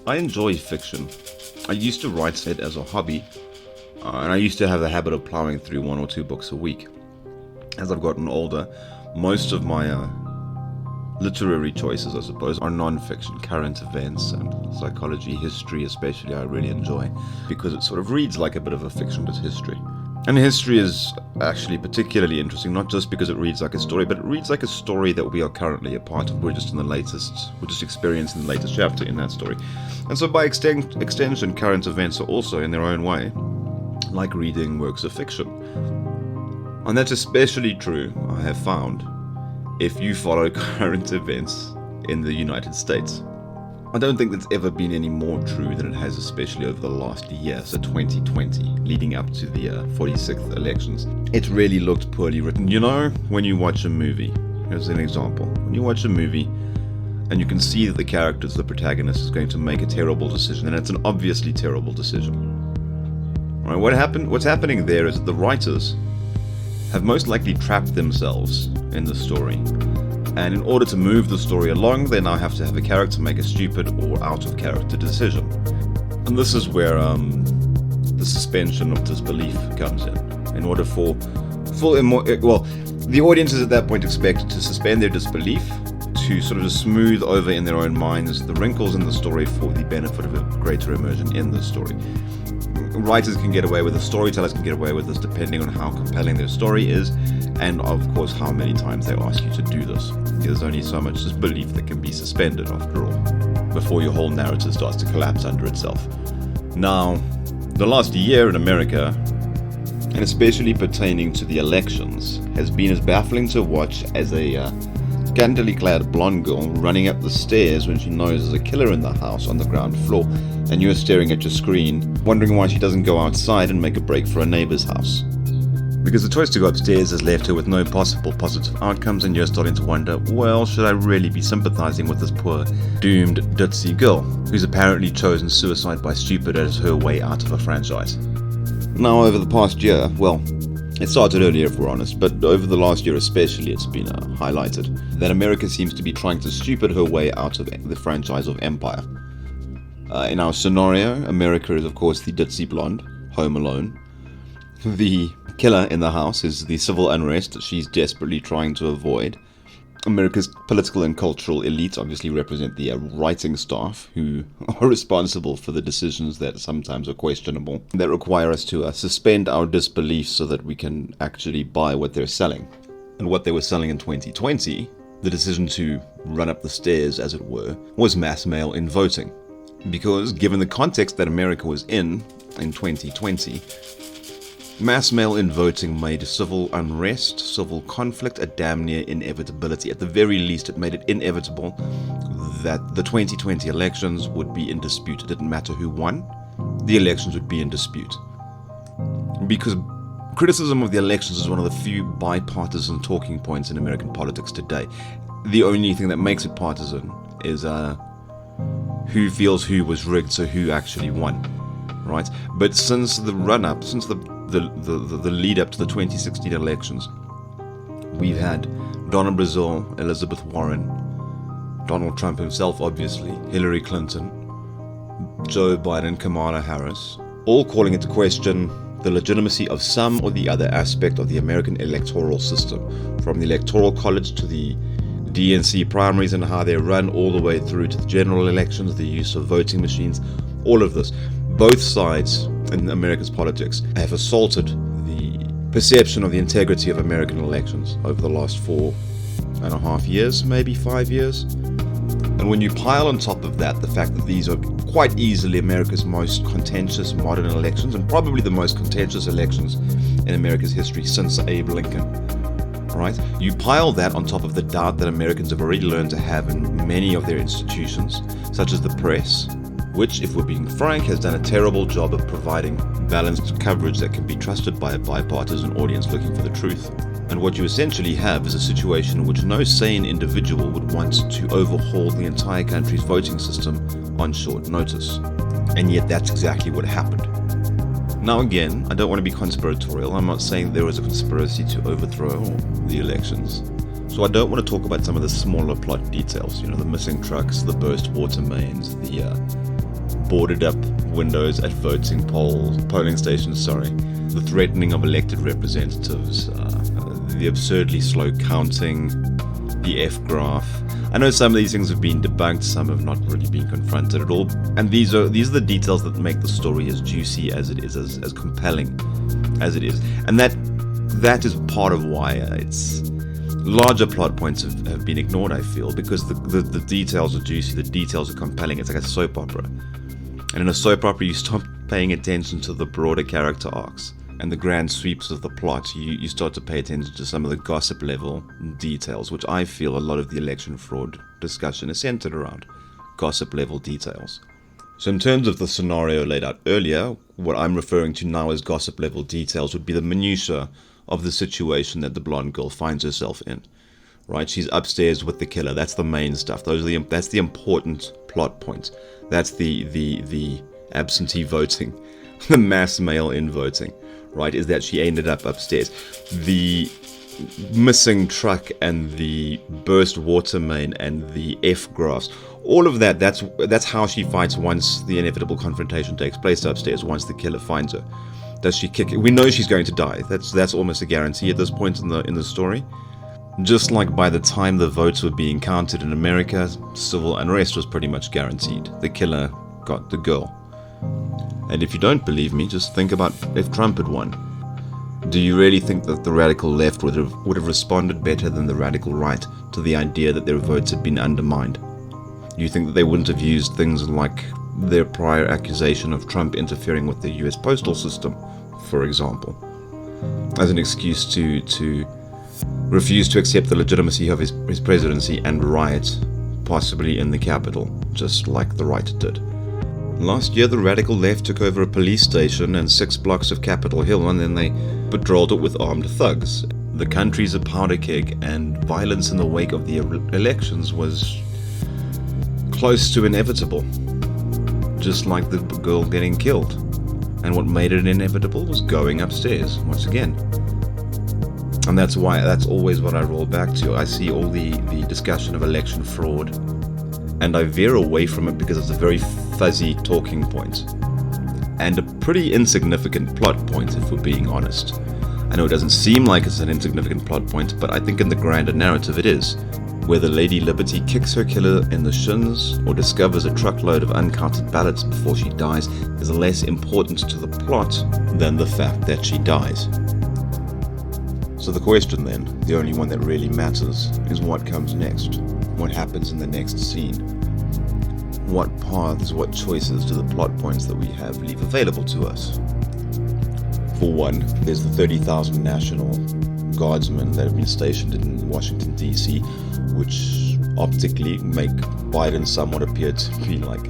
I enjoy fiction. I used to write it as a hobby, and I used to have the habit of plowing through one or two books a week. As I've gotten older, most of my literary choices, I suppose, are non-fiction, current events and psychology, history especially I really enjoy, because it sort of reads like a bit of a fictionless history. And history is actually particularly interesting, not just because it reads like a story, but it reads like a story that we are currently a part of. We're just experiencing the latest chapter in that story. And so by extension, current events are also, in their own way, like reading works of fiction. And that's especially true, I have found, if you follow current events in the United States. I don't think that's ever been any more true than it has, especially over the last year, so 2020, leading up to the 46th elections. It really looked poorly written. You know, when you watch a movie, here's an example. When you watch a movie and you can see that the character, the protagonist, is going to make a terrible decision, and it's an obviously terrible decision. Right, what's happening there is that the writers have most likely trapped themselves in the story. And in order to move the story along, they now have to have a character make a stupid or out-of-character decision. And this is where the suspension of disbelief comes in. In order for the audience is at that point expected to suspend their disbelief, to sort of smooth over in their own minds the wrinkles in the story for the benefit of a greater immersion in the story. Writers can get away with this, storytellers can get away with this, depending on how compelling their story is, and of course how many times they ask you to do this. There's only so much disbelief that can be suspended, after all, before your whole narrative starts to collapse under itself. Now, the last year in America, and especially pertaining to the elections, has been as baffling to watch as a scantily clad blonde girl running up the stairs when she knows there's a killer in the house on the ground floor, and you're staring at your screen, wondering why she doesn't go outside and make a break for a neighbor's house. Because the choice to go upstairs has left her with no possible positive outcomes, and you're starting to wonder, well, should I really be sympathizing with this poor, doomed, ditzy girl, who's apparently chosen suicide by stupid as her way out of a franchise? Now, over the past year, well, it started earlier if we're honest, but over the last year especially, it's been highlighted that America seems to be trying to stupid her way out of the franchise of Empire. In our scenario, America is of course the ditzy blonde, home alone. The killer in the house is the civil unrest that she's desperately trying to avoid. America's political and cultural elite obviously represent the writing staff, who are responsible for the decisions that sometimes are questionable, that require us to suspend our disbelief so that we can actually buy what they're selling. And what they were selling in 2020, the decision to run up the stairs, as it were, was mass mail-in voting. Because given the context that America was in 2020, mass mail-in voting made civil unrest, civil conflict, a damn near inevitability. At the very least, it made it inevitable that the 2020 elections would be in dispute. It didn't matter who won, the elections would be in dispute. Because criticism of the elections is one of the few bipartisan talking points in American politics today. The only thing that makes it partisan is who feels who was rigged, so who actually won, right? But since the run-up, since the lead up to the 2016 elections, we've had Donna Brazile, Elizabeth Warren, Donald Trump himself obviously, Hillary Clinton, Joe Biden, Kamala Harris, all calling into question the legitimacy of some or the other aspect of the American electoral system, from the Electoral College to the DNC primaries and how they're run, all the way through to the general elections, the use of voting machines, all of this. Both sides in America's politics have assaulted the perception of the integrity of American elections over the last 4.5 years, maybe 5 years. And when you pile on top of that the fact that these are quite easily America's most contentious modern elections, and probably the most contentious elections in America's history since Abe Lincoln, right? You pile that on top of the doubt that Americans have already learned to have in many of their institutions, such as the press, which, if we're being frank, has done a terrible job of providing balanced coverage that can be trusted by a bipartisan audience looking for the truth. And what you essentially have is a situation in which no sane individual would want to overhaul the entire country's voting system on short notice. And yet that's exactly what happened. Now again, I don't want to be conspiratorial. I'm not saying there was a conspiracy to overthrow the elections. So I don't want to talk about some of the smaller plot details, the missing trucks, the burst water mains, the boarded up windows at polling stations, the threatening of elected representatives, the absurdly slow counting, the F-graph. I know some of these things have been debunked, some have not really been confronted at all, and these are the details that make the story as juicy as it is, as compelling as it is, and that is part of why it's larger plot points have been ignored, I feel, because the details are juicy, the details are compelling. It's like a soap opera, and in a soap opera you stop paying attention to the broader character arcs and the grand sweeps of the plot. You start to pay attention to some of the gossip level details, which I feel a lot of the election fraud discussion is centered around. Gossip level details. So in terms of the scenario laid out earlier, what I'm referring to now as gossip level details would be the minutiae of the situation that the blonde girl finds herself in. Right? She's upstairs with the killer. That's the main stuff. That's the important plot point. That's the absentee voting, the mass mail-in voting. Right, is that she ended up upstairs. The missing truck and the burst water main and the F-graphs, all of that's how she fights once the inevitable confrontation takes place upstairs, once the killer finds her. Does she kick it? We know she's going to die. That's almost a guarantee at this point in the story. Just like by the time the votes were being counted in America, civil unrest was pretty much guaranteed. The killer got the girl. And if you don't believe me, just think about if Trump had won. Do you really think that the radical left would have responded better than the radical right to the idea that their votes had been undermined? You think that they wouldn't have used things like their prior accusation of Trump interfering with the US postal system, for example, as an excuse to refuse to accept the legitimacy of his presidency and riot, possibly in the Capitol, just like the right did? Last year, the radical left took over a police station and 6 blocks of Capitol Hill, and then they patrolled it with armed thugs. The country's a powder keg, and violence in the wake of the elections was close to inevitable, just like the girl getting killed. And what made it inevitable was going upstairs, once again. And that's always what I roll back to. I see all the discussion of election fraud, and I veer away from it because it's a very fuzzy talking point and a pretty insignificant plot point, if we're being honest. I know it doesn't seem like it's an insignificant plot point, but I think in the grander narrative it is. Whether Lady Liberty kicks her killer in the shins or discovers a truckload of uncounted ballots before she dies is less important to the plot than the fact that she dies. So the question then, the only one that really matters, is what comes next? What happens in the next scene? What paths, what choices do the plot points that we have leave available to us? For one, there's the 30,000 National Guardsmen that have been stationed in Washington, D.C., which optically make Biden somewhat appear to be like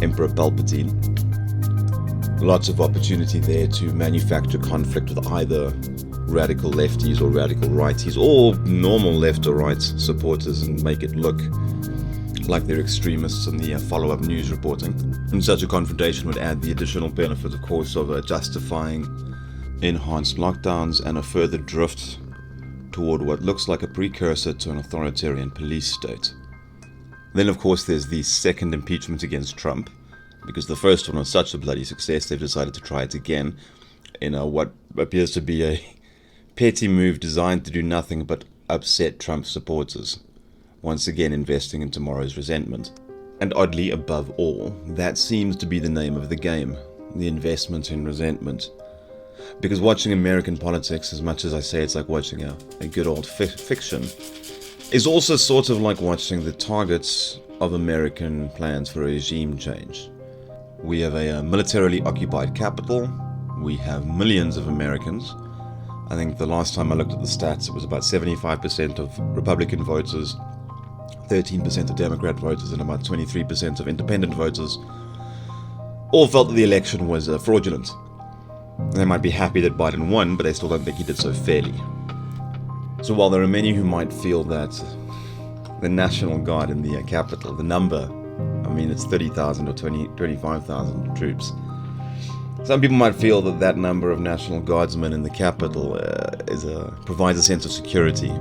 Emperor Palpatine. Lots of opportunity there to manufacture conflict with either radical lefties or radical righties, or normal left or right supporters, and make it look like they're extremists in the follow-up news reporting. And such a confrontation would add the additional benefit, of course, of justifying enhanced lockdowns and a further drift toward what looks like a precursor to an authoritarian police state. Then, of course, there's the second impeachment against Trump, because the first one was such a bloody success, they've decided to try it again in what appears to be a petty move designed to do nothing but upset Trump supporters, once again investing in tomorrow's resentment. And oddly, above all, that seems to be the name of the game, the investment in resentment. Because watching American politics, as much as I say it's like watching a good old fiction, is also sort of like watching the targets of American plans for regime change. We have a militarily occupied capital, we have millions of Americans. I think the last time I looked at the stats, it was about 75% of Republican voters, 13% of Democrat voters, and about 23% of independent voters all felt that the election was fraudulent. They might be happy that Biden won, but they still don't think he did so fairly. So while there are many who might feel that the National Guard in the capital, the number, I mean it's 30,000 or 25,000 troops, some people might feel that that number of National Guardsmen in the capital provides a sense of security.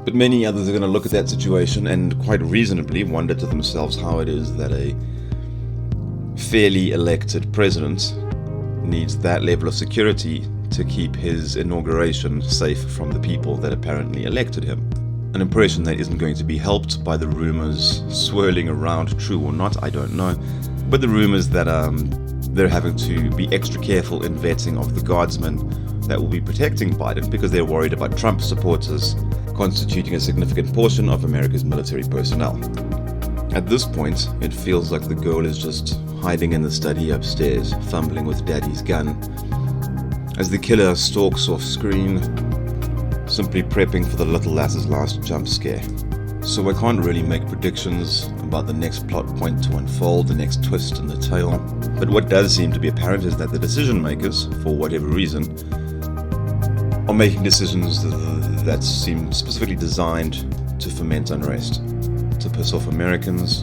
But many others are going to look at that situation and quite reasonably wonder to themselves how it is that a fairly elected president needs that level of security to keep his inauguration safe from the people that apparently elected him. An impression that isn't going to be helped by the rumors swirling around, true or not, I don't know, but the rumors that they're having to be extra careful in vetting of the guardsmen that will be protecting Biden because they're worried about Trump supporters constituting a significant portion of America's military personnel. At this point, it feels like the girl is just hiding in the study upstairs, fumbling with daddy's gun, as the killer stalks off screen, simply prepping for the little lass's last jump scare. So I can't really make predictions about the next plot point to unfold, the next twist in the tale, but what does seem to be apparent is that the decision makers, for whatever reason, are making decisions that seem specifically designed to foment unrest, to piss off Americans,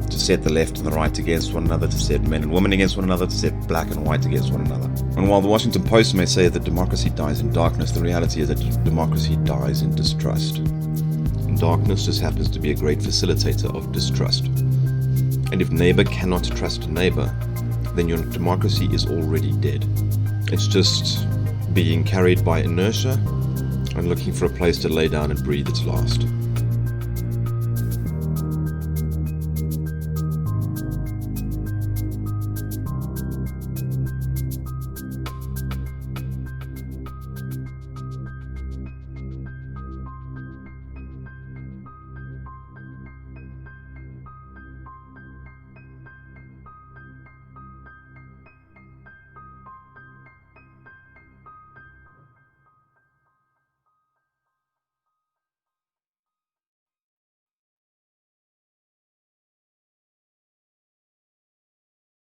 to set the left and the right against one another, to set men and women against one another, to set black and white against one another. And while the Washington Post may say that democracy dies in darkness, the reality is that democracy dies in distrust. And darkness just happens to be a great facilitator of distrust. And if neighbor cannot trust neighbor, then your democracy is already dead. It's just being carried by inertia and looking for a place to lay down and breathe its last.